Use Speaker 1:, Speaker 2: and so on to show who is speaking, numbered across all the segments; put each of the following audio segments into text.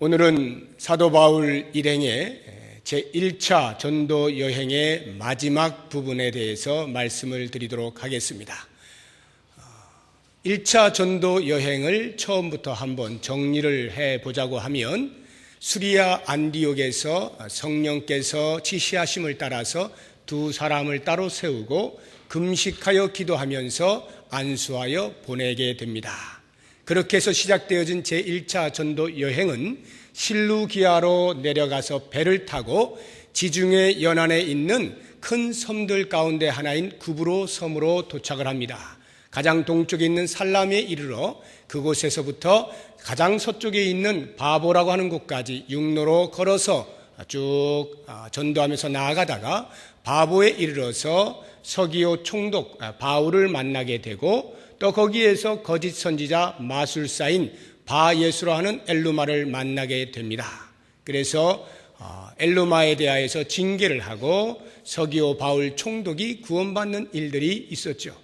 Speaker 1: 오늘은 사도 바울 일행의 제1차 전도 여행의 마지막 부분에 대해서 말씀을 드리도록 하겠습니다. 1차 전도 여행을 처음부터 한번 정리를 해보자고 하면 수리아 안디옥에서 성령께서 지시하심을 따라서 두 사람을 따로 세우고 금식하여 기도하면서 안수하여 보내게 됩니다. 그렇게 해서 시작되어진 제1차 전도 여행은 실루기아로 내려가서 배를 타고 지중해 연안에 있는 큰 섬들 가운데 하나인 구브로 섬으로 도착을 합니다. 가장 동쪽에 있는 살라미에 이르러 그곳에서부터 가장 서쪽에 있는 바보라고 하는 곳까지 육로로 걸어서 쭉 전도하면서 나아가다가 바보에 이르러서 서기오 총독 바울을 만나게 되고 또 거기에서 거짓 선지자 마술사인 바예수라 하는 엘루마를 만나게 됩니다. 그래서 엘루마에 대하여서 징계를 하고 서기오 바울 총독이 구원받는 일들이 있었죠.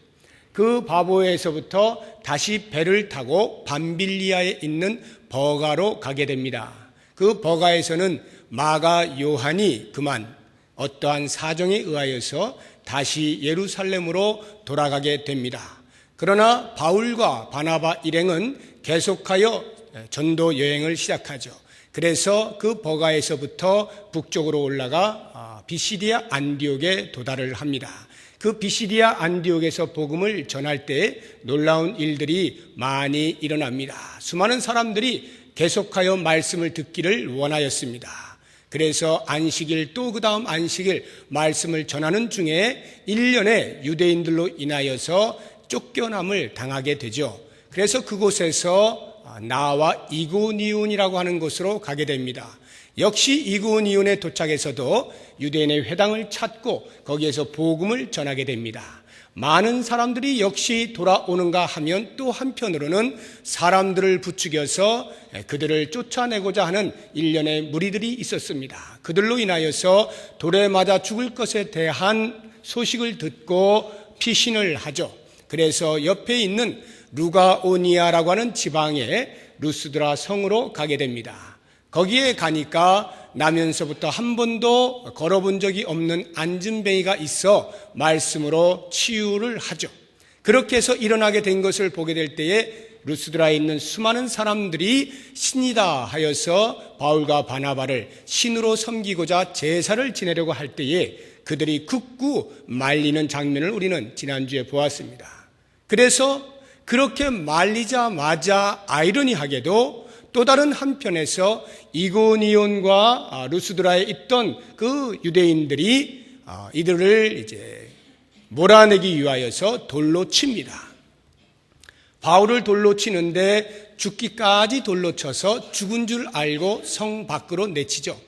Speaker 1: 그 바보에서부터 다시 배를 타고 밤빌리아에 있는 버가로 가게 됩니다. 그 버가에서는 마가 요한이 그만 어떠한 사정에 의하여서 다시 예루살렘으로 돌아가게 됩니다. 그러나 바울과 바나바 일행은 계속하여 전도 여행을 시작하죠. 그래서 그 버가에서부터 북쪽으로 올라가 비시디아 안디옥에 도달을 합니다. 그 비시디아 안디옥에서 복음을 전할 때 놀라운 일들이 많이 일어납니다. 수많은 사람들이 계속하여 말씀을 듣기를 원하였습니다. 그래서 안식일 또 그 다음 안식일 말씀을 전하는 중에 1년에 유대인들로 인하여서 쫓겨남을 당하게 되죠. 그래서 그곳에서 나와 이고니온이라고 하는 곳으로 가게 됩니다. 역시 이고니온에 도착해서도 유대인의 회당을 찾고 거기에서 복음을 전하게 됩니다. 많은 사람들이 역시 돌아오는가 하면 또 한편으로는 사람들을 부추겨서 그들을 쫓아내고자 하는 일련의 무리들이 있었습니다. 그들로 인하여서 돌에 맞아 죽을 것에 대한 소식을 듣고 피신을 하죠. 그래서 옆에 있는 루가오니아라고 하는 지방의 루스드라 성으로 가게 됩니다. 거기에 가니까 나면서부터 한 번도 걸어본 적이 없는 안진뱅이가 있어 말씀으로 치유를 하죠. 그렇게 해서 일어나게 된 것을 보게 될 때에 루스드라에 있는 수많은 사람들이 신이다 하여서 바울과 바나바를 신으로 섬기고자 제사를 지내려고 할 때에 그들이 굳고 말리는 장면을 우리는 지난주에 보았습니다. 그래서 그렇게 말리자마자 아이러니하게도 또 다른 한편에서 이고니온과 루스드라에 있던 그 유대인들이 이들을 이제 몰아내기 위하여서 돌로 칩니다. 바울을 돌로 치는데 죽기까지 돌로 쳐서 죽은 줄 알고 성 밖으로 내치죠.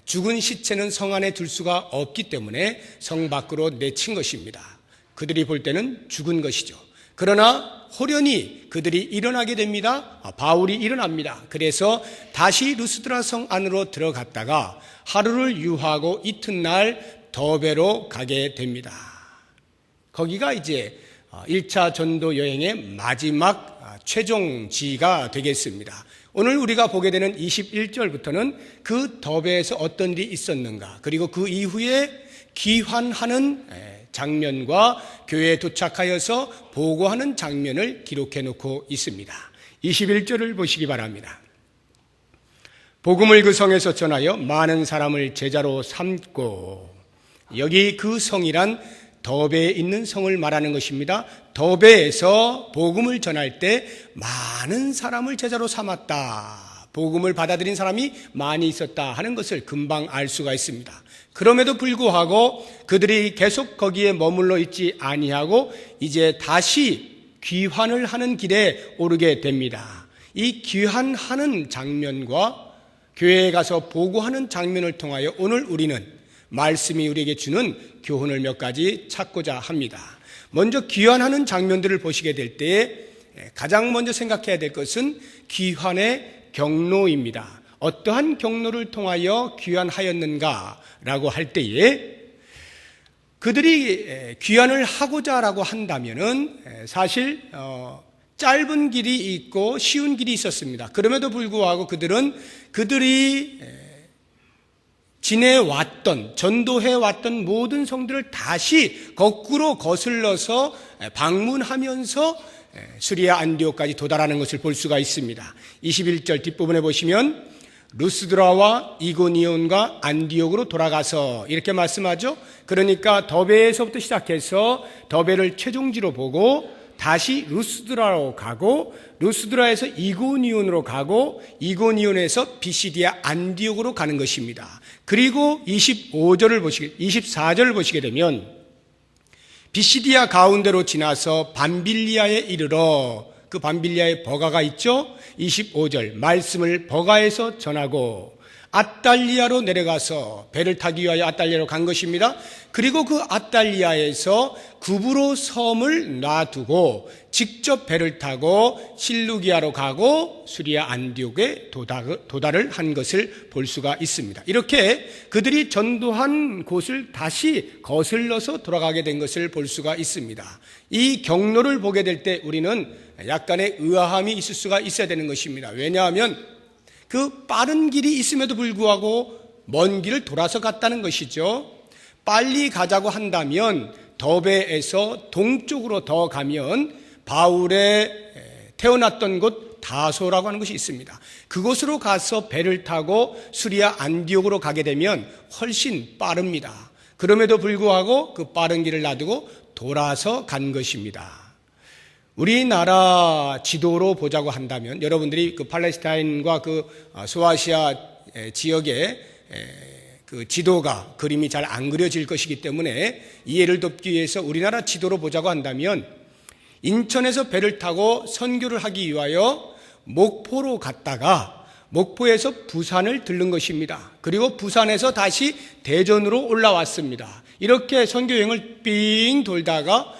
Speaker 1: 죽은 시체는 성 안에 둘 수가 없기 때문에 성 밖으로 내친 것입니다. 그들이 볼 때는 죽은 것이죠. 그러나 호련히 그들이 일어나게 됩니다. 바울이 일어납니다. 그래서 다시 루스드라 성 안으로 들어갔다가 하루를 유하고 이튿날 더베로 가게 됩니다. 거기가 이제 1차 전도 여행의 마지막 최종지가 되겠습니다. 오늘 우리가 보게 되는 21절부터는 그 더베에서 어떤 일이 있었는가, 그리고 그 이후에 귀환하는 장면과 교회에 도착하여서 보고하는 장면을 기록해 놓고 있습니다. 21절을 보시기 바랍니다. 복음을 그 성에서 전하여 많은 사람을 제자로 삼고, 여기 그 성이란 더베에 있는 성을 말하는 것입니다. 더베에서 복음을 전할 때 많은 사람을 제자로 삼았다, 복음을 받아들인 사람이 많이 있었다 하는 것을 금방 알 수가 있습니다. 그럼에도 불구하고 그들이 계속 거기에 머물러 있지 아니하고 이제 다시 귀환을 하는 길에 오르게 됩니다. 이 귀환하는 장면과 교회에 가서 보고하는 장면을 통하여 오늘 우리는 말씀이 우리에게 주는 교훈을 몇 가지 찾고자 합니다. 먼저 귀환하는 장면들을 보시게 될 때에 가장 먼저 생각해야 될 것은 귀환의 경로입니다. 어떠한 경로를 통하여 귀환하였는가라고 할 때에 그들이 귀환을 하고자라고 한다면은 사실 짧은 길이 있고 쉬운 길이 있었습니다. 그럼에도 불구하고 그들이 지내왔던, 전도해왔던 모든 성들을 다시 거꾸로 거슬러서 방문하면서 수리아 안디옥까지 도달하는 것을 볼 수가 있습니다. 21절 뒷부분에 보시면 루스드라와 이고니온과 안디옥으로 돌아가서 이렇게 말씀하죠. 그러니까 더베에서부터 시작해서 더베를 최종지로 보고 다시 루스드라로 가고 루스드라에서 이고니온으로 가고 이고니온에서 비시디아 안디옥으로 가는 것입니다. 그리고 24절을 보시게 되면 비시디아 가운데로 지나서 밤빌리아에 이르러, 그 밤빌리아에 버가가 있죠. 25절 말씀을 버가에서 전하고 아달리아로 내려가서 배를 타기 위하여 아달리아로 간 것입니다. 그리고 그 아달리아에서 구브로 섬을 놔두고 직접 배를 타고 실루기아로 가고 수리아 안디옥에 도달을 한 것을 볼 수가 있습니다. 이렇게 그들이 전도한 곳을 다시 거슬러서 돌아가게 된 것을 볼 수가 있습니다. 이 경로를 보게 될 때 우리는 약간의 의아함이 있을 수가 있어야 되는 것입니다. 왜냐하면 그 빠른 길이 있음에도 불구하고 먼 길을 돌아서 갔다는 것이죠. 빨리 가자고 한다면 더베에서 동쪽으로 더 가면 바울의 태어났던 곳 다소라고 하는 것이 있습니다. 그곳으로 가서 배를 타고 수리아 안디옥으로 가게 되면 훨씬 빠릅니다. 그럼에도 불구하고 그 빠른 길을 놔두고 돌아서 간 것입니다. 우리나라 지도로 보자고 한다면 여러분들이 그 팔레스타인과 그 소아시아 지역의 그 지도가 그림이 잘 안 그려질 것이기 때문에 이해를 돕기 위해서 우리나라 지도로 보자고 한다면 인천에서 배를 타고 선교를 하기 위하여 목포로 갔다가 목포에서 부산을 들른 것입니다. 그리고 부산에서 다시 대전으로 올라왔습니다. 이렇게 선교 여행을 삥 돌다가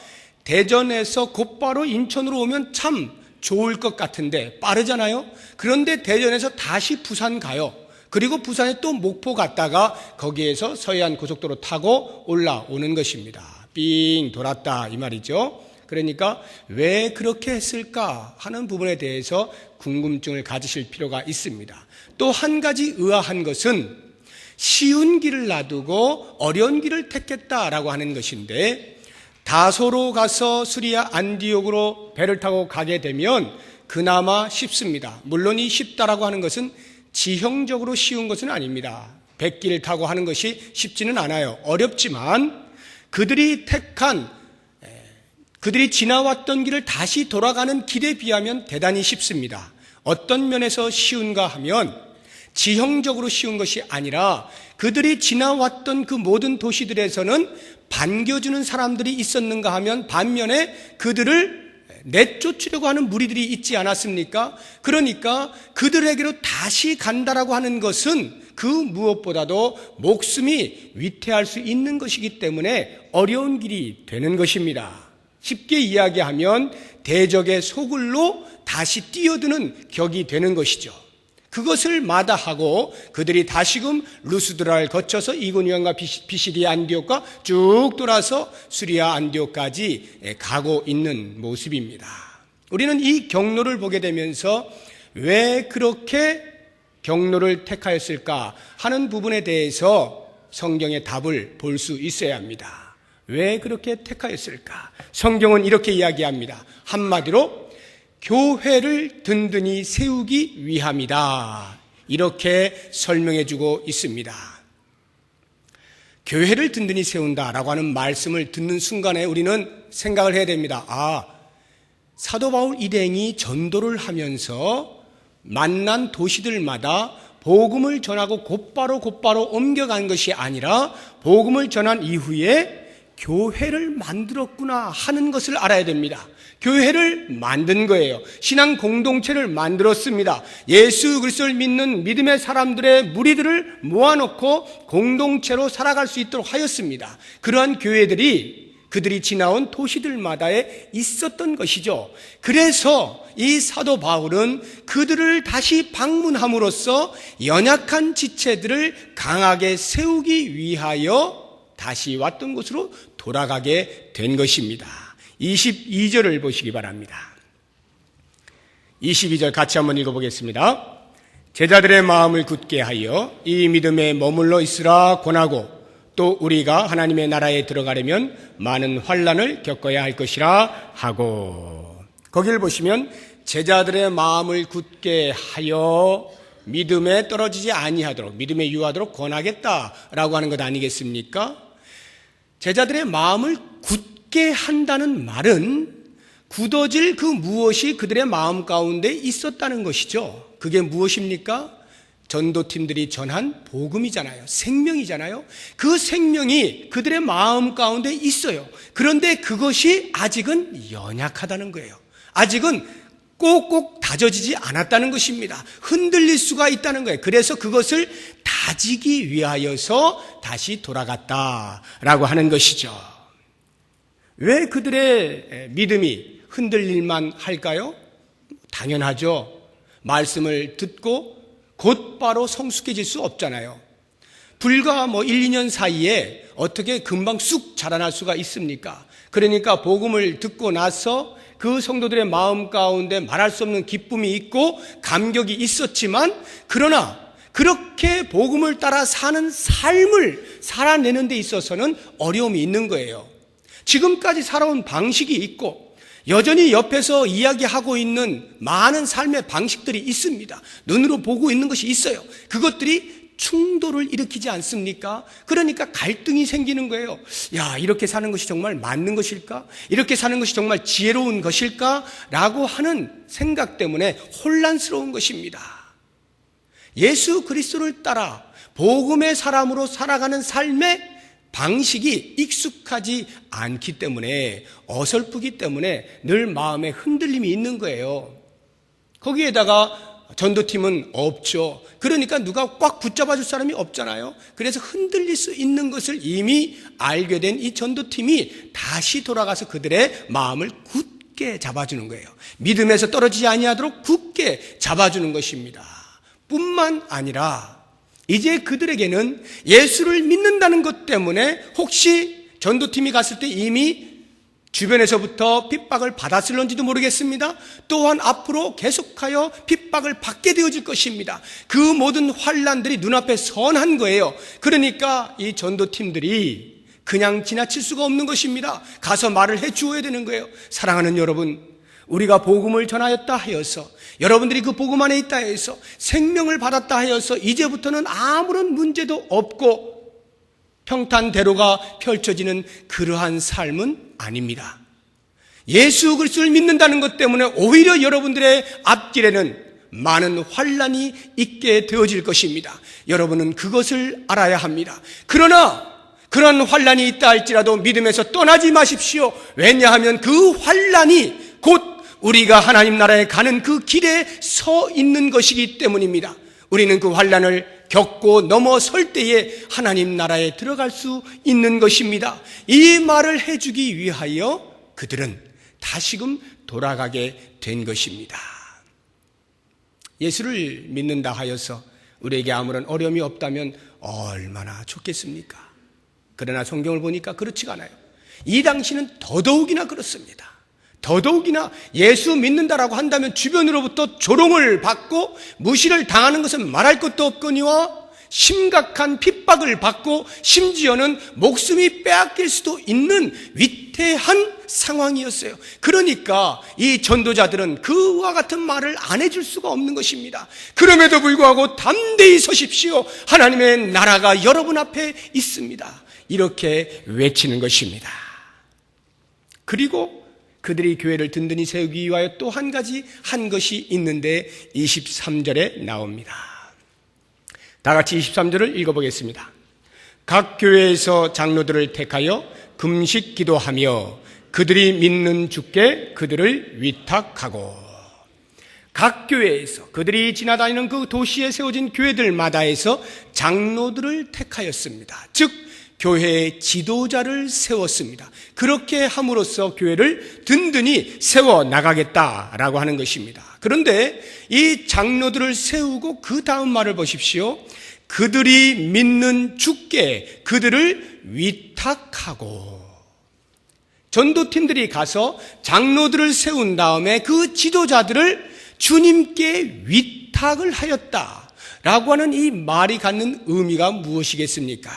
Speaker 1: 대전에서 곧바로 인천으로 오면 참 좋을 것 같은데 빠르잖아요. 그런데 대전에서 다시 부산 가요. 그리고 부산에 또 목포 갔다가 거기에서 서해안 고속도로 타고 올라오는 것입니다. 삥 돌았다 이 말이죠. 그러니까 왜 그렇게 했을까 하는 부분에 대해서 궁금증을 가지실 필요가 있습니다. 또 한 가지 의아한 것은 쉬운 길을 놔두고 어려운 길을 택했다라고 하는 것인데, 다소로 가서 수리아 안디옥으로 배를 타고 가게 되면 그나마 쉽습니다. 물론 이 쉽다라고 하는 것은 지형적으로 쉬운 것은 아닙니다. 백길 타고 하는 것이 쉽지는 않아요. 어렵지만 그들이 지나왔던 길을 다시 돌아가는 길에 비하면 대단히 쉽습니다. 어떤 면에서 쉬운가 하면 지형적으로 쉬운 것이 아니라 그들이 지나왔던 그 모든 도시들에서는 반겨주는 사람들이 있었는가 하면 반면에 그들을 내쫓으려고 하는 무리들이 있지 않았습니까? 그러니까 그들에게로 다시 간다라고 하는 것은 그 무엇보다도 목숨이 위태할 수 있는 것이기 때문에 어려운 길이 되는 것입니다. 쉽게 이야기하면 대적의 소굴로 다시 뛰어드는 격이 되는 것이죠. 그것을 마다하고 그들이 다시금 루스드라를 거쳐서 이고니온과 비시디아 안디옥과 쭉 돌아서 수리아 안디옥까지 가고 있는 모습입니다. 우리는 이 경로를 보게 되면서 왜 그렇게 경로를 택하였을까 하는 부분에 대해서 성경의 답을 볼 수 있어야 합니다. 왜 그렇게 택하였을까? 성경은 이렇게 이야기합니다. 한마디로 교회를 든든히 세우기 위함이다. 이렇게 설명해 주고 있습니다. 교회를 든든히 세운다라고 하는 말씀을 듣는 순간에 우리는 생각을 해야 됩니다. 사도 바울 일행이 전도를 하면서 만난 도시들마다 복음을 전하고 곧바로 옮겨간 것이 아니라 복음을 전한 이후에 교회를 만들었구나 하는 것을 알아야 됩니다. 교회를 만든 거예요. 신앙 공동체를 만들었습니다. 예수 그리스도를 믿는 믿음의 사람들의 무리들을 모아놓고 공동체로 살아갈 수 있도록 하였습니다. 그러한 교회들이 그들이 지나온 도시들마다에 있었던 것이죠. 그래서 이 사도 바울은 그들을 다시 방문함으로써 연약한 지체들을 강하게 세우기 위하여 다시 왔던 곳으로 돌아가게 된 것입니다. 22절을 보시기 바랍니다. 22절 같이 한번 읽어보겠습니다. 제자들의 마음을 굳게 하여 이 믿음에 머물러 있으라 권하고 또 우리가 하나님의 나라에 들어가려면 많은 환난을 겪어야 할 것이라 하고, 거기를 보시면 제자들의 마음을 굳게 하여 믿음에 떨어지지 아니하도록, 믿음에 유하도록 권하겠다라고 하는 것 아니겠습니까? 제자들의 마음을 굳게 한다는 말은 굳어질 그 무엇이 그들의 마음 가운데 있었다는 것이죠. 그게 무엇입니까? 전도팀들이 전한 복음이잖아요. 생명이잖아요. 그 생명이 그들의 마음 가운데 있어요. 그런데 그것이 아직은 연약하다는 거예요. 아직은 꼭꼭 다져지지 않았다는 것입니다. 흔들릴 수가 있다는 거예요. 그래서 그것을 다지기 위하여서 다시 돌아갔다라고 하는 것이죠. 왜 그들의 믿음이 흔들릴만 할까요? 당연하죠. 말씀을 듣고 곧바로 성숙해질 수 없잖아요. 불과 1, 2년 사이에 어떻게 금방 쑥 자라날 수가 있습니까? 그러니까 복음을 듣고 나서 그 성도들의 마음 가운데 말할 수 없는 기쁨이 있고 감격이 있었지만, 그러나 그렇게 복음을 따라 사는 삶을 살아내는 데 있어서는 어려움이 있는 거예요. 지금까지 살아온 방식이 있고 여전히 옆에서 이야기하고 있는 많은 삶의 방식들이 있습니다. 눈으로 보고 있는 것이 있어요. 그것들이 충돌을 일으키지 않습니까? 그러니까 갈등이 생기는 거예요. 야, 이렇게 사는 것이 정말 맞는 것일까? 이렇게 사는 것이 정말 지혜로운 것일까? 라고 하는 생각 때문에 혼란스러운 것입니다. 예수 그리스도를 따라 복음의 사람으로 살아가는 삶의 방식이 익숙하지 않기 때문에, 어설프기 때문에 늘 마음에 흔들림이 있는 거예요. 거기에다가 전도팀은 없죠. 그러니까 누가 꽉 붙잡아 줄 사람이 없잖아요. 그래서 흔들릴 수 있는 것을 이미 알게 된 이 전도팀이 다시 돌아가서 그들의 마음을 굳게 잡아주는 거예요. 믿음에서 떨어지지 아니하도록 굳게 잡아주는 것입니다. 뿐만 아니라 이제 그들에게는 예수를 믿는다는 것 때문에 혹시 전도팀이 갔을 때 이미 주변에서부터 핍박을 받았을런지도 모르겠습니다. 또한 앞으로 계속하여 핍박을 받게 되어질 것입니다. 그 모든 환난들이 눈앞에 선한 거예요. 그러니까 이 전도팀들이 그냥 지나칠 수가 없는 것입니다. 가서 말을 해 주어야 되는 거예요. 사랑하는 여러분, 우리가 복음을 전하였다 하여서, 여러분들이 그 복음 안에 있다 해서 생명을 받았다 하여서 이제부터는 아무런 문제도 없고 평탄대로가 펼쳐지는 그러한 삶은 아닙니다. 예수 그리스도를 믿는다는 것 때문에 오히려 여러분들의 앞길에는 많은 환난이 있게 되어질 것입니다. 여러분은 그것을 알아야 합니다. 그러나 그런 환난이 있다 할지라도 믿음에서 떠나지 마십시오. 왜냐하면 그 환난이 곧 우리가 하나님 나라에 가는 그 길에 서 있는 것이기 때문입니다. 우리는 그 환난을 겪고 넘어설 때에 하나님 나라에 들어갈 수 있는 것입니다. 이 말을 해주기 위하여 그들은 다시금 돌아가게 된 것입니다. 예수를 믿는다 하여서 우리에게 아무런 어려움이 없다면 얼마나 좋겠습니까? 그러나 성경을 보니까 그렇지가 않아요. 이 당시는 더더욱이나 그렇습니다. 더더욱이나 예수 믿는다라고 한다면 주변으로부터 조롱을 받고 무시를 당하는 것은 말할 것도 없거니와 심각한 핍박을 받고 심지어는 목숨이 빼앗길 수도 있는 위태한 상황이었어요. 그러니까 이 전도자들은 그와 같은 말을 안 해줄 수가 없는 것입니다. 그럼에도 불구하고 담대히 서십시오. 하나님의 나라가 여러분 앞에 있습니다. 이렇게 외치는 것입니다. 그리고 그들이 교회를 든든히 세우기 위하여 또 한 가지 한 것이 있는데 23절에 나옵니다. 다 같이 23절을 읽어보겠습니다. 각 교회에서 장로들을 택하여 금식 기도하며 그들이 믿는 주께 그들을 위탁하고, 각 교회에서 그들이 지나다니는 그 도시에 세워진 교회들마다에서 장로들을 택하였습니다. 즉 교회의 지도자를 세웠습니다. 그렇게 함으로써 교회를 든든히 세워나가겠다라고 하는 것입니다. 그런데 이 장로들을 세우고 그 다음 말을 보십시오. 그들이 믿는 주께 그들을 위탁하고, 전도팀들이 가서 장로들을 세운 다음에 그 지도자들을 주님께 위탁을 하였다라고 하는 이 말이 갖는 의미가 무엇이겠습니까?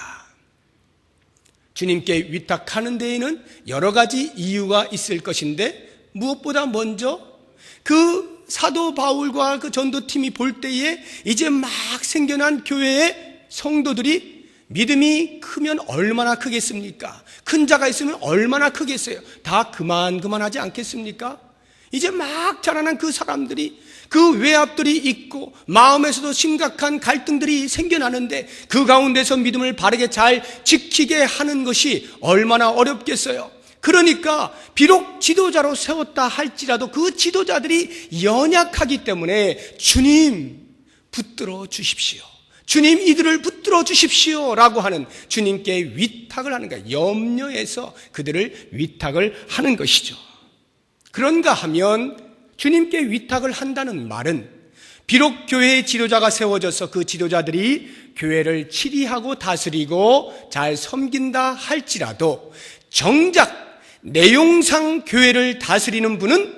Speaker 1: 주님께 위탁하는 데에는 여러 가지 이유가 있을 것인데 무엇보다 먼저 그 사도 바울과 그 전도팀이 볼 때에 이제 막 생겨난 교회의 성도들이 믿음이 크면 얼마나 크겠습니까? 큰 자가 있으면 얼마나 크겠어요? 다 그만하지 않겠습니까? 이제 막 자라난 그 사람들이 그 외압들이 있고 마음에서도 심각한 갈등들이 생겨나는데 그 가운데서 믿음을 바르게 잘 지키게 하는 것이 얼마나 어렵겠어요. 그러니까 비록 지도자로 세웠다 할지라도 그 지도자들이 연약하기 때문에 주님 붙들어 주십시오. 주님 이들을 붙들어 주십시오 라고 하는 주님께 위탁을 하는 거예요. 염려해서 그들을 위탁을 하는 것이죠. 그런가 하면 주님께 위탁을 한다는 말은 비록 교회의 지도자가 세워져서 그 지도자들이 교회를 치리하고 다스리고 잘 섬긴다 할지라도 정작 내용상 교회를 다스리는 분은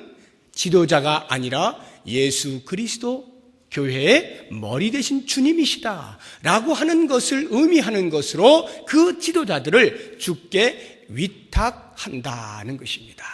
Speaker 1: 지도자가 아니라 예수 그리스도 교회의 머리 되신 주님이시다 라고 하는 것을 의미하는 것으로 그 지도자들을 주께 위탁한다는 것입니다.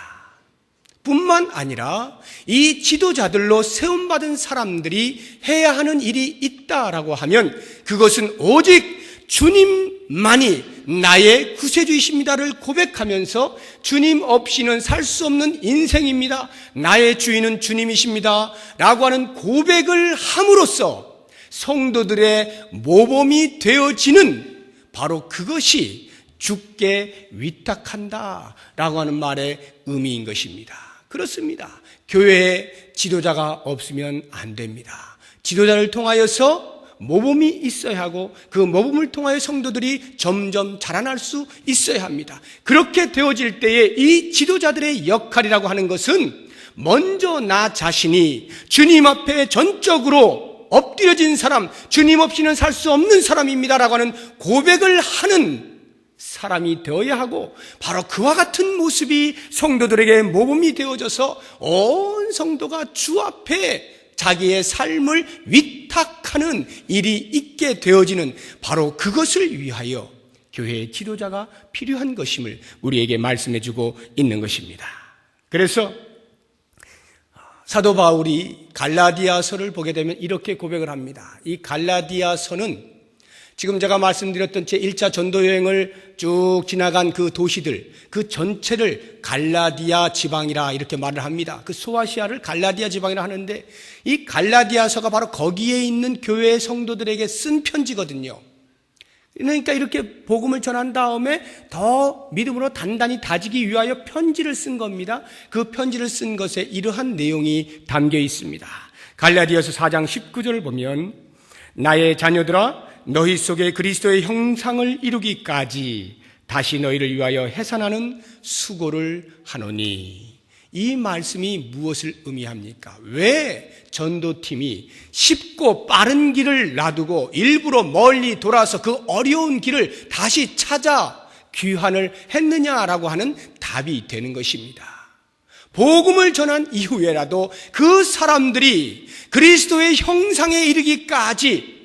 Speaker 1: 뿐만 아니라 이 지도자들로 세움받은 사람들이 해야 하는 일이 있다라고 하면 그것은 오직 주님만이 나의 구세주이십니다를 고백하면서 주님 없이는 살 수 없는 인생입니다. 나의 주인은 주님이십니다. 라고 하는 고백을 함으로써 성도들의 모범이 되어지는 바로 그것이 주께 위탁한다 라고 하는 말의 의미인 것입니다. 그렇습니다. 교회에 지도자가 없으면 안 됩니다. 지도자를 통하여서 모범이 있어야 하고 그 모범을 통하여 성도들이 점점 자라날 수 있어야 합니다. 그렇게 되어질 때에 이 지도자들의 역할이라고 하는 것은 먼저 나 자신이 주님 앞에 전적으로 엎드려진 사람, 주님 없이는 살 수 없는 사람입니다라고 하는 고백을 하는 사람이 되어야 하고 바로 그와 같은 모습이 성도들에게 모범이 되어져서 온 성도가 주 앞에 자기의 삶을 위탁하는 일이 있게 되어지는 바로 그것을 위하여 교회의 지도자가 필요한 것임을 우리에게 말씀해주고 있는 것입니다. 그래서 사도 바울이 갈라디아서를 보게 되면 이렇게 고백을 합니다. 이 갈라디아서는 지금 제가 말씀드렸던 제1차 전도여행을 쭉 지나간 그 도시들, 그 전체를 갈라디아 지방이라 이렇게 말을 합니다. 그 소아시아를 갈라디아 지방이라 하는데 이 갈라디아서가 바로 거기에 있는 교회 성도들에게 쓴 편지거든요. 그러니까 이렇게 복음을 전한 다음에 더 믿음으로 단단히 다지기 위하여 편지를 쓴 겁니다. 그 편지를 쓴 것에 이러한 내용이 담겨 있습니다. 갈라디아서 4장 19절을 보면 나의 자녀들아 너희 속에 그리스도의 형상을 이루기까지 다시 너희를 위하여 해산하는 수고를 하노니. 이 말씀이 무엇을 의미합니까? 왜 전도팀이 쉽고 빠른 길을 놔두고 일부러 멀리 돌아서 그 어려운 길을 다시 찾아 귀환을 했느냐라고 하는 답이 되는 것입니다. 복음을 전한 이후에라도 그 사람들이 그리스도의 형상에 이르기까지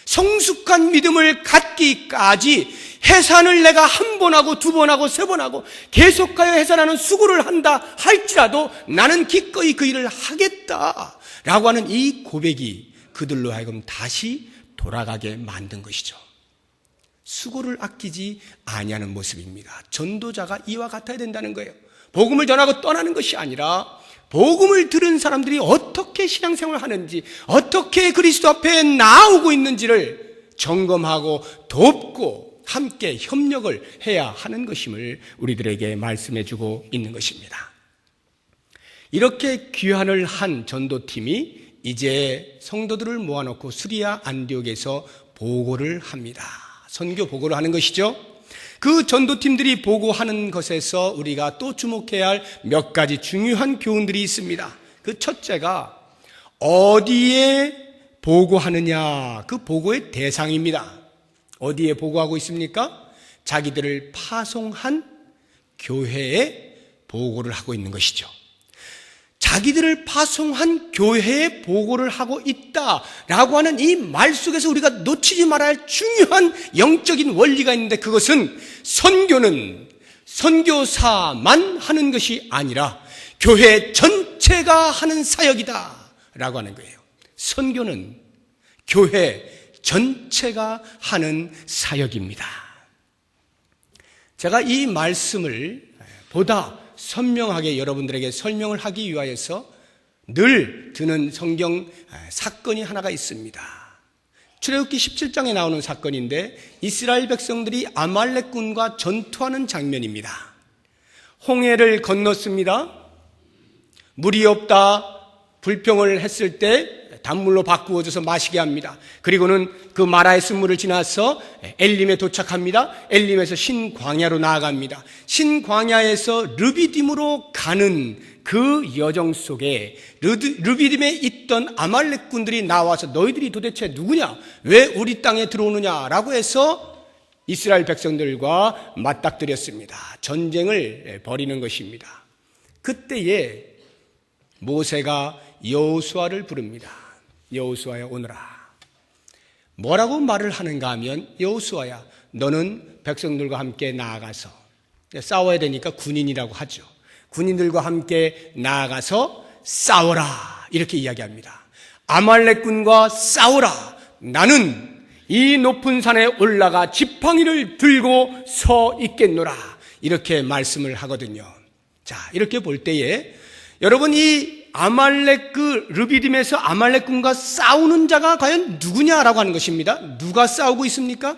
Speaker 1: 성숙한 믿음을 갖기까지 해산을 내가 한 번 하고 두 번 하고 세 번 하고 계속하여 해산하는 수고를 한다 할지라도 나는 기꺼이 그 일을 하겠다라고 하는 이 고백이 그들로 하여금 다시 돌아가게 만든 것이죠. 수고를 아끼지 아니하는 모습입니다. 전도자가 이와 같아야 된다는 거예요. 복음을 전하고 떠나는 것이 아니라 복음을 들은 사람들이 어떻게 신앙생활을 하는지, 어떻게 그리스도 앞에 나오고 있는지를 점검하고 돕고 함께 협력을 해야 하는 것임을 우리들에게 말씀해주고 있는 것입니다. 이렇게 귀환을 한 전도팀이 이제 성도들을 모아놓고 수리아 안디옥에서 보고를 합니다. 선교 보고를 하는 것이죠. 그 전도팀들이 보고하는 것에서 우리가 또 주목해야 할 몇 가지 중요한 교훈들이 있습니다. 그 첫째가 어디에 보고하느냐, 그 보고의 대상입니다. 어디에 보고하고 있습니까? 자기들을 파송한 교회에 보고를 하고 있는 것이죠. 자기들을 파송한 교회에 보고를 하고 있다라고 하는 이 말 속에서 우리가 놓치지 말아야 할 중요한 영적인 원리가 있는데, 그것은 선교는 선교사만 하는 것이 아니라 교회 전체가 하는 사역이다 라고 하는 거예요. 선교는 교회 전체가 하는 사역입니다. 제가 이 말씀을 보다 선명하게 여러분들에게 설명을 하기 위하여서 늘 드는 성경 사건이 하나가 있습니다. 출애굽기 17장에 나오는 사건인데, 이스라엘 백성들이 아말렉군과 전투하는 장면입니다. 홍해를 건넜습니다. 물이 없다 불평을 했을 때 단물로 바꾸어줘서 마시게 합니다. 그리고는 그 마라의 쓴물을 지나서 엘림에 도착합니다. 엘림에서 신광야로 나아갑니다. 신광야에서 르비딤으로 가는 그 여정 속에 르비딤에 있던 아말렉군들이 나와서 너희들이 도대체 누구냐? 왜 우리 땅에 들어오느냐라고 해서 이스라엘 백성들과 맞닥뜨렸습니다. 전쟁을 벌이는 것입니다. 그때에 모세가 여호수아를 부릅니다. 여호수아야 오너라. 뭐라고 말을 하는가 하면, 여호수아야 너는 백성들과 함께 나아가서, 싸워야 되니까 군인이라고 하죠. 군인들과 함께 나아가서 싸워라 이렇게 이야기합니다. 아말렉군과 싸워라. 나는 이 높은 산에 올라가 지팡이를 들고 서 있겠노라 이렇게 말씀을 하거든요. 자, 이렇게 볼 때에 여러분, 이 아말렉 르비딤에서 아말렉군과 싸우는 자가 과연 누구냐라고 하는 것입니다. 누가 싸우고 있습니까?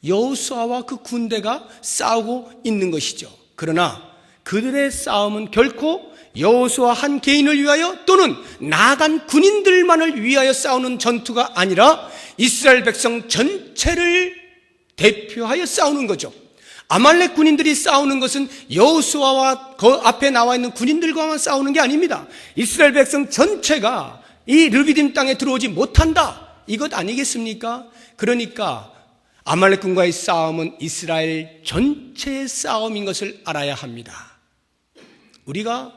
Speaker 1: 여호수아와 그 군대가 싸우고 있는 것이죠. 그러나 그들의 싸움은 결코 여호수아 한 개인을 위하여 또는 나아간 군인들만을 위하여 싸우는 전투가 아니라 이스라엘 백성 전체를 대표하여 싸우는 거죠. 아말렉 군인들이 싸우는 것은 여호수아와 그 앞에 나와 있는 군인들과만 싸우는 게 아닙니다. 이스라엘 백성 전체가 이 르비딤 땅에 들어오지 못한다, 이것 아니겠습니까? 그러니까 아말렉군과의 싸움은 이스라엘 전체의 싸움인 것을 알아야 합니다. 우리가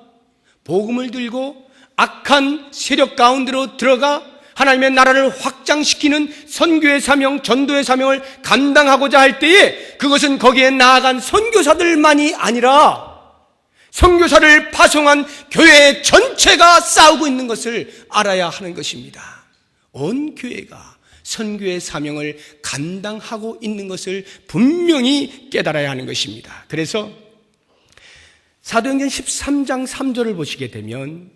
Speaker 1: 복음을 들고 악한 세력 가운데로 들어가 하나님의 나라를 확장시키는 선교의 사명, 전도의 사명을 감당하고자 할 때에 그것은 거기에 나아간 선교사들만이 아니라 선교사를 파송한 교회 전체가 싸우고 있는 것을 알아야 하는 것입니다. 온 교회가 선교의 사명을 감당하고 있는 것을 분명히 깨달아야 하는 것입니다. 그래서 사도행전 13장 3절을 보시게 되면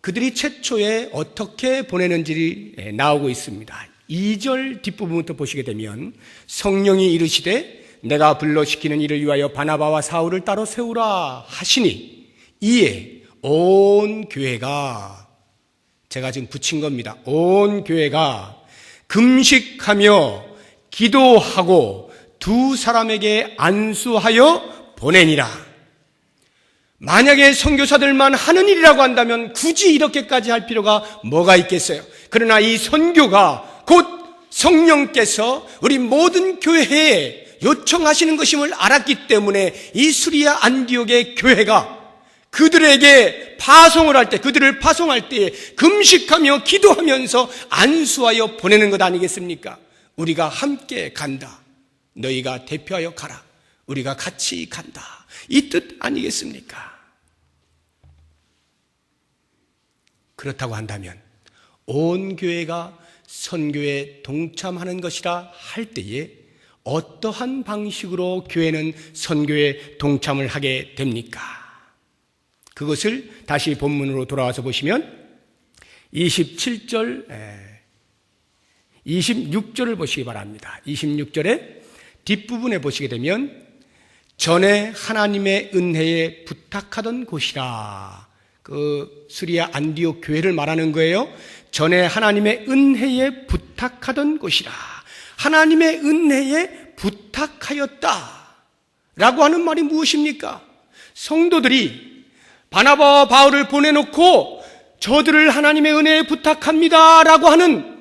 Speaker 1: 그들이 최초에 어떻게 보내는지 나오고 있습니다. 2절 뒷부분부터 보시게 되면 성령이 이르시되 내가 불러시키는 이를 위하여 바나바와 사울을 따로 세우라 하시니 이에 온 교회가, 제가 지금 붙인 겁니다. 온 교회가 금식하며 기도하고 두 사람에게 안수하여 보내니라. 만약에 선교사들만 하는 일이라고 한다면 굳이 이렇게까지 할 필요가 뭐가 있겠어요? 그러나 이 선교가 곧 성령께서 우리 모든 교회에 요청하시는 것임을 알았기 때문에 이 수리아 안디옥의 교회가 그들에게 파송을 할 때, 그들을 파송할 때에 금식하며 기도하면서 안수하여 보내는 것 아니겠습니까? 우리가 함께 간다. 너희가 대표하여 가라. 우리가 같이 간다. 이 뜻 아니겠습니까? 그렇다고 한다면 온 교회가 선교에 동참하는 것이라 할 때에 어떠한 방식으로 교회는 선교에 동참을 하게 됩니까? 그것을 다시 본문으로 돌아와서 보시면 27절, 26절을 보시기 바랍니다. 26절의 뒷부분에 보시게 되면 전에 하나님의 은혜에 부탁하던 곳이라, 그 수리아 안디옥 교회를 말하는 거예요. 전에 하나님의 은혜에 부탁하던 곳이라. 하나님의 은혜에 부탁하였다 라고 하는 말이 무엇입니까? 성도들이 바나바와 바울을 보내놓고 저들을 하나님의 은혜에 부탁합니다 라고 하는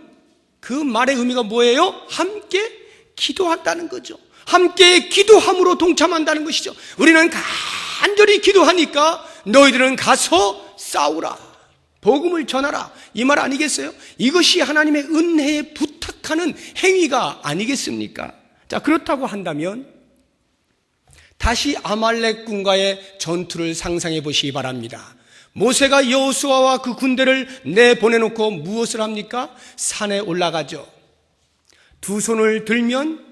Speaker 1: 그 말의 의미가 뭐예요? 함께 기도한다는 거죠. 함께 기도함으로 동참한다는 것이죠. 우리는 간절히 기도하니까 너희들은 가서 싸우라, 복음을 전하라, 이 말 아니겠어요? 이것이 하나님의 은혜에 부탁하는 행위가 아니겠습니까? 자, 그렇다고 한다면 다시 아말렉군과의 전투를 상상해 보시기 바랍니다. 모세가 여호수아와 그 군대를 내보내놓고 무엇을 합니까? 산에 올라가죠. 두 손을 들면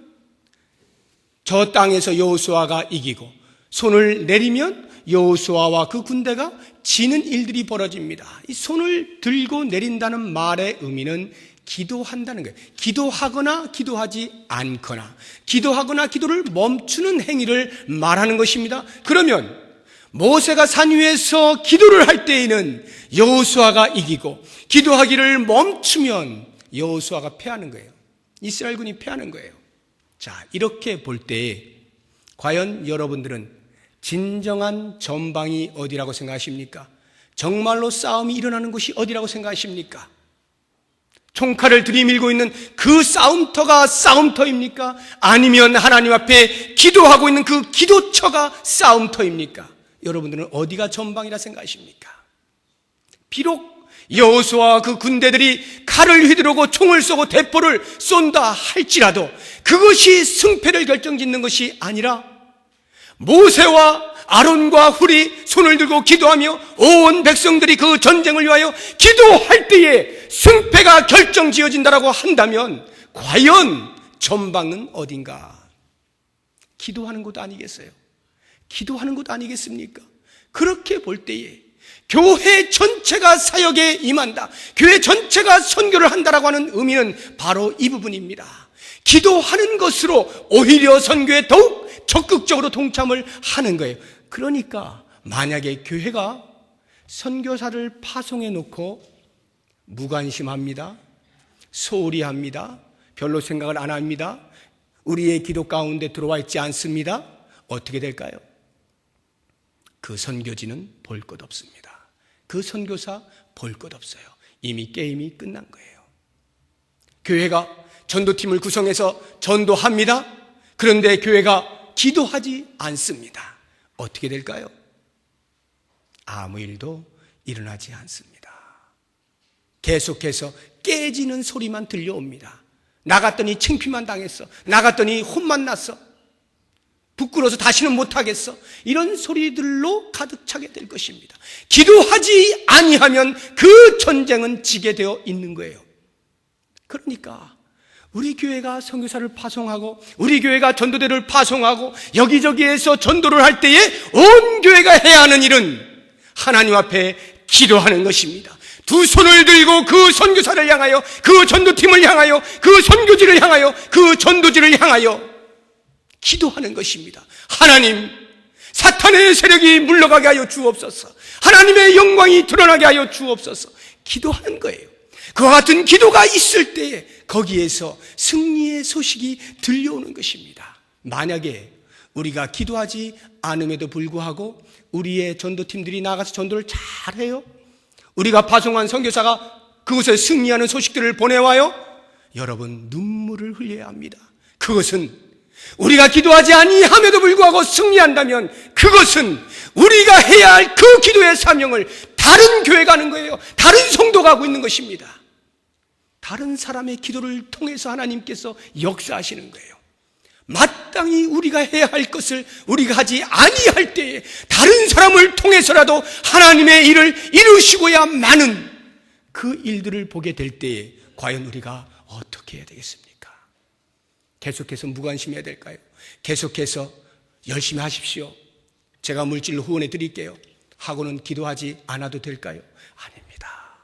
Speaker 1: 저 땅에서 여호수아가 이기고, 손을 내리면 여호수아와 그 군대가 지는 일들이 벌어집니다. 이 손을 들고 내린다는 말의 의미는 기도한다는 거예요. 기도하거나 기도하지 않거나, 기도하거나 기도를 멈추는 행위를 말하는 것입니다. 그러면 모세가 산 위에서 기도를 할 때에는 여호수아가 이기고, 기도하기를 멈추면 여호수아가 패하는 거예요. 이스라엘군이 패하는 거예요. 자, 이렇게 볼 때 과연 여러분들은 진정한 전방이 어디라고 생각하십니까? 정말로 싸움이 일어나는 곳이 어디라고 생각하십니까? 총칼을 들이밀고 있는 그 싸움터가 싸움터입니까? 아니면 하나님 앞에 기도하고 있는 그 기도처가 싸움터입니까? 여러분들은 어디가 전방이라 생각하십니까? 비록 여호수아와 그 군대들이 칼을 휘두르고 총을 쏘고 대포를 쏜다 할지라도 그것이 승패를 결정짓는 것이 아니라 모세와 아론과 훌이 손을 들고 기도하며 온 백성들이 그 전쟁을 위하여 기도할 때에 승패가 결정지어진다라고 한다면 과연 전방은 어딘가? 기도하는 곳 아니겠어요? 기도하는 곳 아니겠습니까? 그렇게 볼 때에 교회 전체가 사역에 임한다, 교회 전체가 선교를 한다라고 하는 의미는 바로 이 부분입니다. 기도하는 것으로 오히려 선교에 더욱 적극적으로 동참을 하는 거예요. 그러니까 만약에 교회가 선교사를 파송해 놓고 무관심합니다, 소홀히 합니다, 별로 생각을 안 합니다, 우리의 기도 가운데 들어와 있지 않습니다, 어떻게 될까요? 그 선교지는 볼 것 없습니다. 그 선교사 볼 것 없어요. 이미 게임이 끝난 거예요. 교회가 전도팀을 구성해서 전도합니다. 그런데 교회가 기도하지 않습니다. 어떻게 될까요? 아무 일도 일어나지 않습니다. 계속해서 깨지는 소리만 들려옵니다. 나갔더니 창피만 당했어, 나갔더니 혼만 났어, 부끄러워서 다시는 못하겠어, 이런 소리들로 가득 차게 될 것입니다. 기도하지 아니하면 그 전쟁은 지게 되어 있는 거예요. 그러니까 우리 교회가 선교사를 파송하고 우리 교회가 전도대를 파송하고 여기저기에서 전도를 할 때에 온 교회가 해야 하는 일은 하나님 앞에 기도하는 것입니다. 두 손을 들고 그 선교사를 향하여, 그 전도팀을 향하여, 그 선교지를 향하여, 그 전도지를 향하여 기도하는 것입니다. 하나님, 사탄의 세력이 물러가게 하여 주옵소서. 하나님의 영광이 드러나게 하여 주옵소서. 기도하는 거예요. 그와 같은 기도가 있을 때에 거기에서 승리의 소식이 들려오는 것입니다. 만약에 우리가 기도하지 않음에도 불구하고 우리의 전도팀들이 나가서 전도를 잘해요, 우리가 파송한 선교사가 그곳에 승리하는 소식들을 보내와요, 여러분 눈물을 흘려야 합니다. 그것은 우리가 기도하지 아니함에도 불구하고 승리한다면 그것은 우리가 해야 할 그 기도의 사명을 다른 교회가 하는 거예요. 다른 성도가 하고 있는 것입니다. 다른 사람의 기도를 통해서 하나님께서 역사하시는 거예요. 마땅히 우리가 해야 할 것을 우리가 하지 아니할 때에 다른 사람을 통해서라도 하나님의 일을 이루시고야 마는 그 일들을 보게 될 때에 과연 우리가 어떻게 해야 되겠습니까? 계속해서 무관심해야 될까요? 계속해서 열심히 하십시오, 제가 물질로 후원해 드릴게요 하고는 기도하지 않아도 될까요? 아닙니다.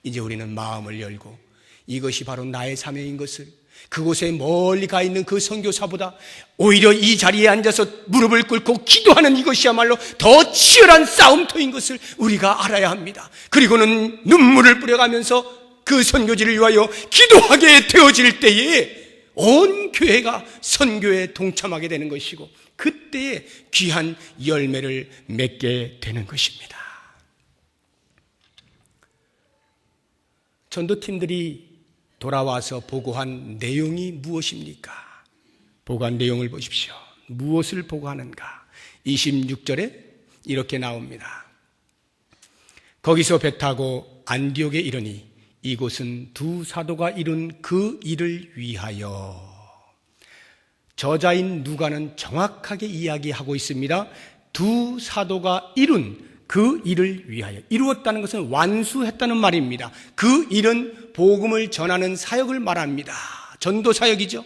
Speaker 1: 이제 우리는 마음을 열고 이것이 바로 나의 사명인 것을, 그곳에 멀리 가 있는 그 선교사보다 오히려 이 자리에 앉아서 무릎을 꿇고 기도하는 이것이야말로 더 치열한 싸움터인 것을 우리가 알아야 합니다. 그리고는 눈물을 뿌려가면서 그 선교지를 위하여 기도하게 되어질 때에 온 교회가 선교에 동참하게 되는 것이고 그때에 귀한 열매를 맺게 되는 것입니다. 전도팀들이 돌아와서 보고한 내용이 무엇입니까? 보고한 내용을 보십시오. 무엇을 보고하는가? 26절에 이렇게 나옵니다. 거기서 배 타고 안디옥에 이르니 이곳은 두 사도가 이룬 그 일을 위하여. 저자인 누가는 정확하게 이야기하고 있습니다. 두 사도가 이룬 그 일을 위하여. 이루었다는 것은 완수했다는 말입니다. 그 일은 복음을 전하는 사역을 말합니다. 전도 사역이죠.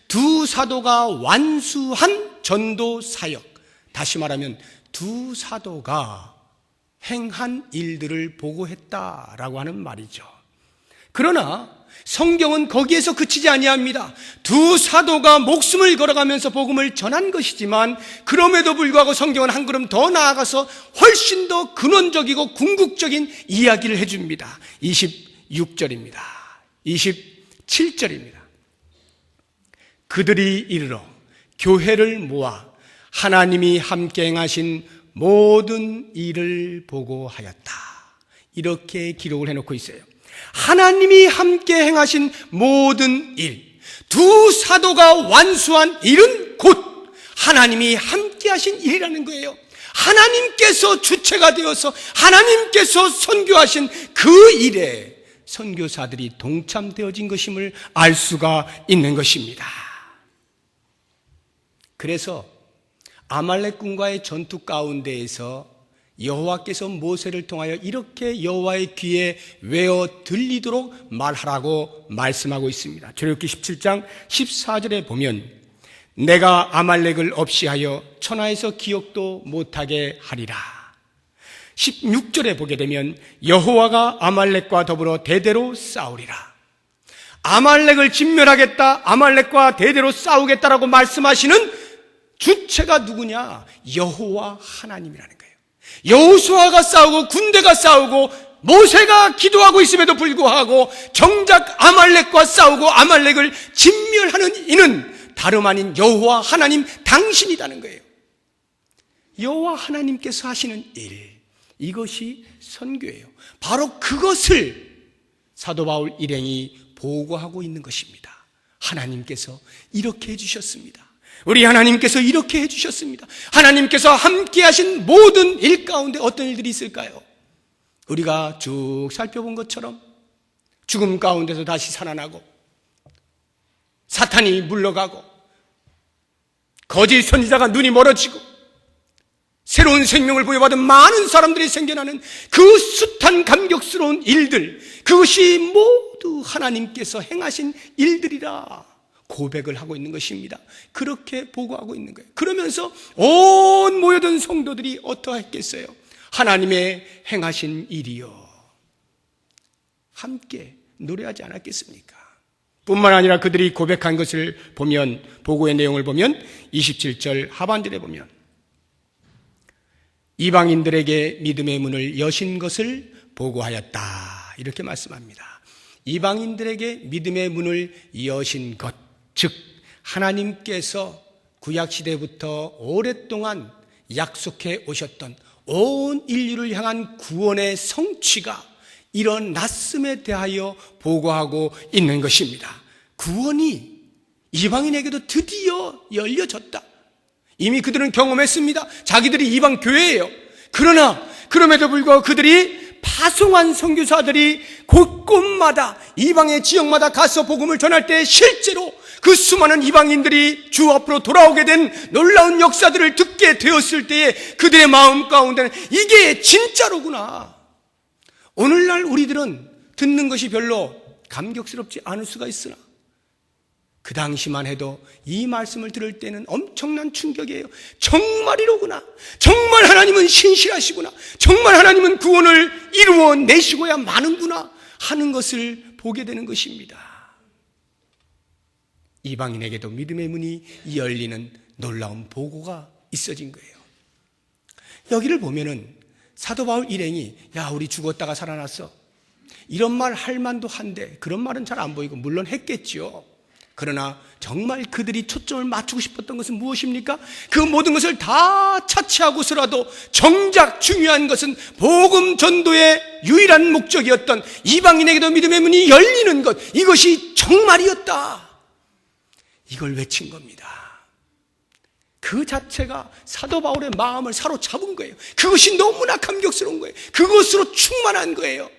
Speaker 1: 두 사도가 완수한 전도 사역. 다시 말하면 두 사도가 행한 일들을 보고했다라고 하는 말이죠. 그러나 성경은 거기에서 그치지 아니합니다. 두 사도가 목숨을 걸어가면서 복음을 전한 것이지만 그럼에도 불구하고 성경은 한 걸음 더 나아가서 훨씬 더 근원적이고 궁극적인 이야기를 해줍니다. 26절입니다. 27절입니다. 그들이 이르러 교회를 모아 하나님이 함께 행하신 모든 일을 보고하였다. 이렇게 기록을 해놓고 있어요. 하나님이 함께 행하신 모든 일, 두 사도가 완수한 일은 곧 하나님이 함께 하신 일이라는 거예요. 하나님께서 주체가 되어서 하나님께서 선교하신 그 일에 선교사들이 동참되어진 것임을 알 수가 있는 것입니다. 그래서 아말렉 군과의 전투 가운데에서 여호와께서 모세를 통하여 이렇게 여호와의 귀에 외어 들리도록 말하라고 말씀하고 있습니다. 출애굽기 17장 14절에 보면 내가 아말렉을 없이 하여 천하에서 기억도 못하게 하리라. 16절에 보게 되면 여호와가 아말렉과 더불어 대대로 싸우리라. 아말렉을 진멸하겠다, 아말렉과 대대로 싸우겠다라고 말씀하시는 주체가 누구냐? 여호와 하나님이라는 거예요. 여호수아가 싸우고 군대가 싸우고 모세가 기도하고 있음에도 불구하고 정작 아말렉과 싸우고 아말렉을 진멸하는 이는 다름 아닌 여호와 하나님 당신이라는 거예요. 여호와 하나님께서 하시는 일, 이것이 선교예요. 바로 그것을 사도 바울 일행이 보고하고 있는 것입니다. 하나님께서 이렇게 해주셨습니다. 우리 하나님께서 이렇게 해주셨습니다. 하나님께서 함께 하신 모든 일 가운데 어떤 일들이 있을까요? 우리가 쭉 살펴본 것처럼 죽음 가운데서 다시 살아나고 사탄이 물러가고 거짓 선지자가 눈이 멀어지고 새로운 생명을 부여받은 많은 사람들이 생겨나는 그 숱한 감격스러운 일들, 그것이 모두 하나님께서 행하신 일들이라 고백을 하고 있는 것입니다. 그렇게 보고하고 있는 거예요. 그러면서 온 모여든 성도들이 어떠했겠어요? 하나님의 행하신 일이요, 함께 노래하지 않았겠습니까? 뿐만 아니라 그들이 고백한 것을 보면, 보고의 내용을 보면 27절 하반절에 보면 이방인들에게 믿음의 문을 여신 것을 보고하였다, 이렇게 말씀합니다. 이방인들에게 믿음의 문을 여신 것, 즉 하나님께서 구약시대부터 오랫동안 약속해 오셨던 온 인류를 향한 구원의 성취가 일어났음에 대하여 보고하고 있는 것입니다. 구원이 이방인에게도 드디어 열려졌다. 이미 그들은 경험했습니다. 자기들이 이방 교회예요. 그러나 그럼에도 불구하고 그들이 파송한 선교사들이 곳곳마다 이방의 지역마다 가서 복음을 전할 때 실제로 그 수많은 이방인들이 주 앞으로 돌아오게 된 놀라운 역사들을 듣게 되었을 때에 그들의 마음 가운데는 이게 진짜로구나. 오늘날 우리들은 듣는 것이 별로 감격스럽지 않을 수가 있으나 그 당시만 해도 이 말씀을 들을 때는 엄청난 충격이에요. 정말이로구나. 정말 하나님은 신실하시구나. 정말 하나님은 구원을 이루어 내시고야 마는구나 하는 것을 보게 되는 것입니다. 이방인에게도 믿음의 문이 열리는 놀라운 보고가 있어진 거예요. 여기를 보면은 사도 바울 일행이 야, 우리 죽었다가 살아났어, 이런 말 할 만도 한데 그런 말은 잘 안 보이고 물론 했겠죠. 그러나 정말 그들이 초점을 맞추고 싶었던 것은 무엇입니까? 그 모든 것을 다 차치하고서라도 정작 중요한 것은 복음 전도의 유일한 목적이었던 이방인에게도 믿음의 문이 열리는 것, 이것이 정말이었다, 이걸 외친 겁니다. 그 자체가 사도 바울의 마음을 사로잡은 거예요. 그것이 너무나 감격스러운 거예요. 그것으로 충만한 거예요.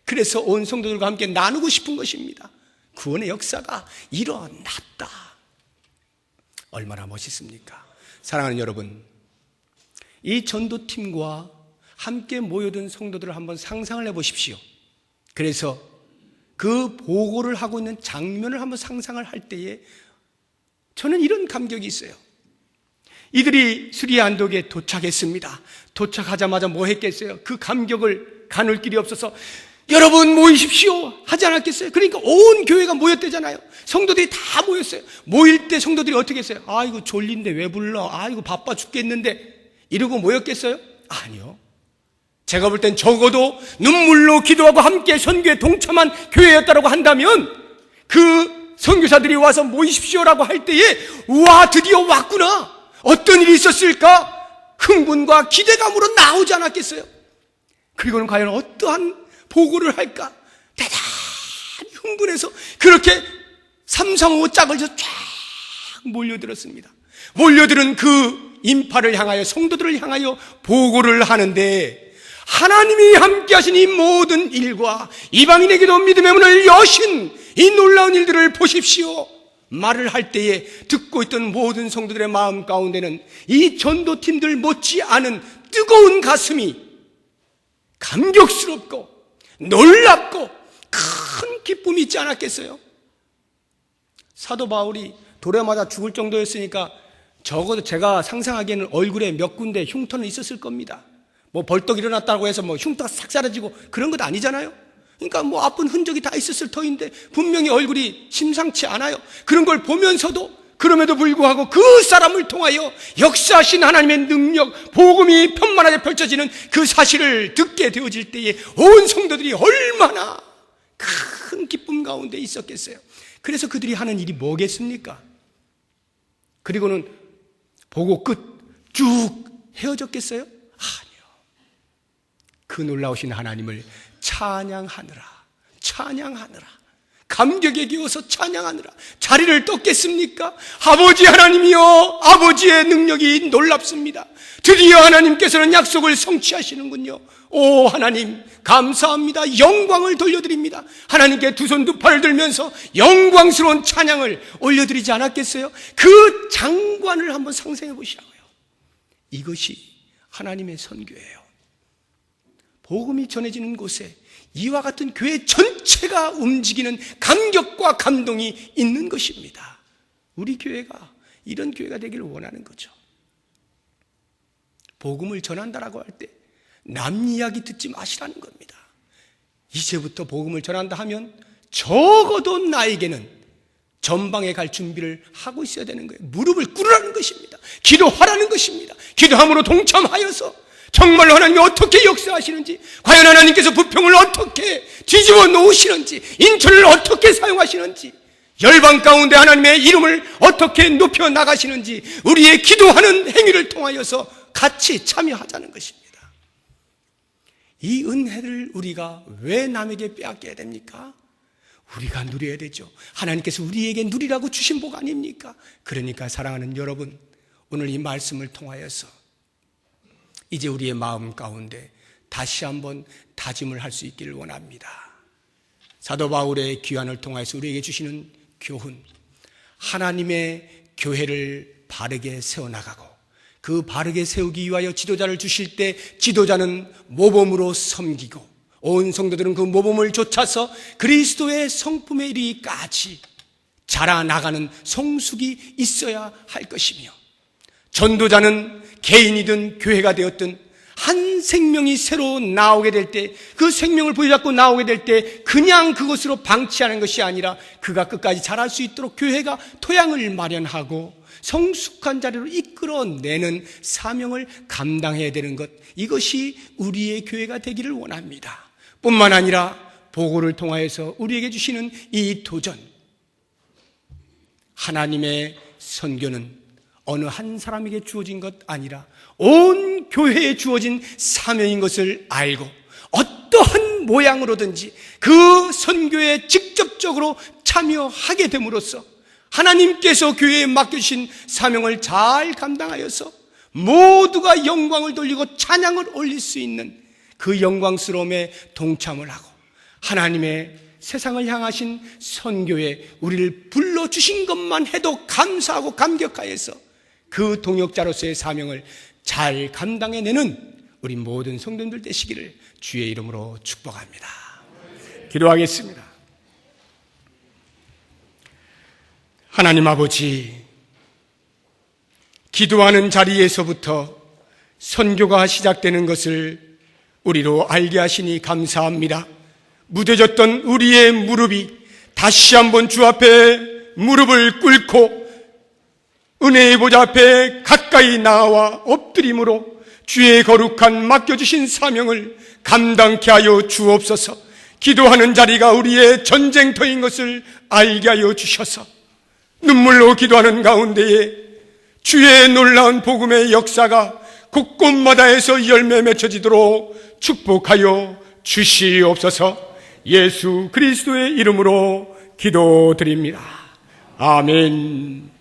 Speaker 1: 그래서 온 성도들과 함께 나누고 싶은 것입니다. 구원의 역사가 일어났다. 얼마나 멋있습니까? 사랑하는 여러분, 이 전도팀과 함께 모여든 성도들을 한번 상상을 해보십시오. 그래서 그 보고를 하고 있는 장면을 한번 상상을 할 때에 저는 이런 감격이 있어요. 이들이 수리아 안독에 도착했습니다. 도착하자마자 뭐 했겠어요? 그 감격을 가눌 길이 없어서 여러분 모이십시오 하지 않았겠어요? 그러니까 온 교회가 모였대잖아요. 성도들이 다 모였어요. 모일 때 성도들이 어떻게 했어요? 아이고 졸린데 왜 불러? 아이고 바빠 죽겠는데 이러고 모였겠어요? 아니요. 제가 볼 땐 적어도 눈물로 기도하고 함께 선교에 동참한 교회였다고 한다면 그 선교사들이 와서 모이십시오라고 할 때에 우와 드디어 왔구나. 어떤 일이 있었을까? 흥분과 기대감으로 나오지 않았겠어요? 그리고는 과연 어떠한 보고를 할까? 대단히 흥분해서 그렇게 3, 4, 5 짝을 쫙 몰려들었습니다. 몰려들은 그 인파를 향하여 성도들을 향하여 보고를 하는데 하나님이 함께 하신 이 모든 일과 이방인에게도 믿음의 문을 여신 이 놀라운 일들을 보십시오. 말을 할 때에 듣고 있던 모든 성도들의 마음 가운데는 이 전도팀들 못지않은 뜨거운 가슴이 감격스럽고 놀랍고 큰 기쁨이 있지 않았겠어요? 사도 바울이 돌에 맞아 죽을 정도였으니까 적어도 제가 상상하기에는 얼굴에 몇 군데 흉터는 있었을 겁니다. 뭐 벌떡 일어났다고 해서 뭐 흉터가 싹 사라지고 그런 것 아니잖아요. 그러니까 뭐 아픈 흔적이 다 있었을 터인데 분명히 얼굴이 심상치 않아요. 그런 걸 보면서도 그럼에도 불구하고 그 사람을 통하여 역사하신 하나님의 능력, 복음이 편만하게 펼쳐지는 그 사실을 듣게 되어질 때에 온 성도들이 얼마나 큰 기쁨 가운데 있었겠어요. 그래서 그들이 하는 일이 뭐겠습니까? 그리고는 보고 끝 쭉 헤어졌겠어요? 아니요. 그 놀라우신 하나님을 찬양하느라 감격에 기워서 찬양하느라 자리를 떴겠습니까? 아버지 하나님이여, 아버지의 능력이 놀랍습니다. 드디어 하나님께서는 약속을 성취하시는군요. 오 하나님 감사합니다. 영광을 돌려드립니다. 하나님께 두 손 두 팔을 들면서 영광스러운 찬양을 올려드리지 않았겠어요? 그 장관을 한번 상상해 보시라고요. 이것이 하나님의 선교예요. 복음이 전해지는 곳에 이와 같은 교회 전체가 움직이는 감격과 감동이 있는 것입니다. 우리 교회가 이런 교회가 되기를 원하는 거죠. 복음을 전한다라고 할 때 남 이야기 듣지 마시라는 겁니다. 이제부터 복음을 전한다 하면 적어도 나에게는 전방에 갈 준비를 하고 있어야 되는 거예요. 무릎을 꿇으라는 것입니다. 기도하라는 것입니다. 기도함으로 동참하여서 정말로 하나님이 어떻게 역사하시는지, 과연 하나님께서 부평을 어떻게 뒤집어 놓으시는지, 인천을 어떻게 사용하시는지, 열방 가운데 하나님의 이름을 어떻게 높여 나가시는지 우리의 기도하는 행위를 통하여서 같이 참여하자는 것입니다. 이 은혜를 우리가 왜 남에게 빼앗겨야 됩니까? 우리가 누려야 되죠. 하나님께서 우리에게 누리라고 주신 복 아닙니까? 그러니까 사랑하는 여러분, 오늘 이 말씀을 통하여서 이제 우리의 마음 가운데 다시 한번 다짐을 할 수 있기를 원합니다. 사도 바울의 귀환을 통해서 우리에게 주시는 교훈, 하나님의 교회를 바르게 세워나가고 그 바르게 세우기 위하여 지도자를 주실 때 지도자는 모범으로 섬기고 온 성도들은 그 모범을 좇아서 그리스도의 성품에 이르기까지 자라나가는 성숙이 있어야 할 것이며, 전도자는 개인이든 교회가 되었든 한 생명이 새로 나오게 될 때, 그 생명을 부여잡고 나오게 될 때 그냥 그것으로 방치하는 것이 아니라 그가 끝까지 자랄 수 있도록 교회가 토양을 마련하고 성숙한 자리로 이끌어내는 사명을 감당해야 되는 것, 이것이 우리의 교회가 되기를 원합니다. 뿐만 아니라 보고를 통하여서 우리에게 주시는 이 도전, 하나님의 선교는 어느 한 사람에게 주어진 것 아니라 온 교회에 주어진 사명인 것을 알고 어떠한 모양으로든지 그 선교에 직접적으로 참여하게 됨으로써 하나님께서 교회에 맡겨주신 사명을 잘 감당하여서 모두가 영광을 돌리고 찬양을 올릴 수 있는 그 영광스러움에 동참을 하고 하나님의 세상을 향하신 선교에 우리를 불러주신 것만 해도 감사하고 감격하여서 그 동역자로서의 사명을 잘 감당해내는 우리 모든 성도님들 되시기를 주의 이름으로 축복합니다. 기도하겠습니다. 하나님 아버지, 기도하는 자리에서부터 선교가 시작되는 것을 우리로 알게 하시니 감사합니다. 무뎌졌던 우리의 무릎이 다시 한번 주 앞에 무릎을 꿇고 은혜의 보좌 앞에 가까이 나와 엎드림으로 주의 거룩한 맡겨주신 사명을 감당케 하여 주옵소서. 기도하는 자리가 우리의 전쟁터인 것을 알게 하여 주셔서 눈물로 기도하는 가운데에 주의 놀라운 복음의 역사가 곳곳마다에서 열매 맺혀지도록 축복하여 주시옵소서. 예수 그리스도의 이름으로 기도드립니다. 아멘.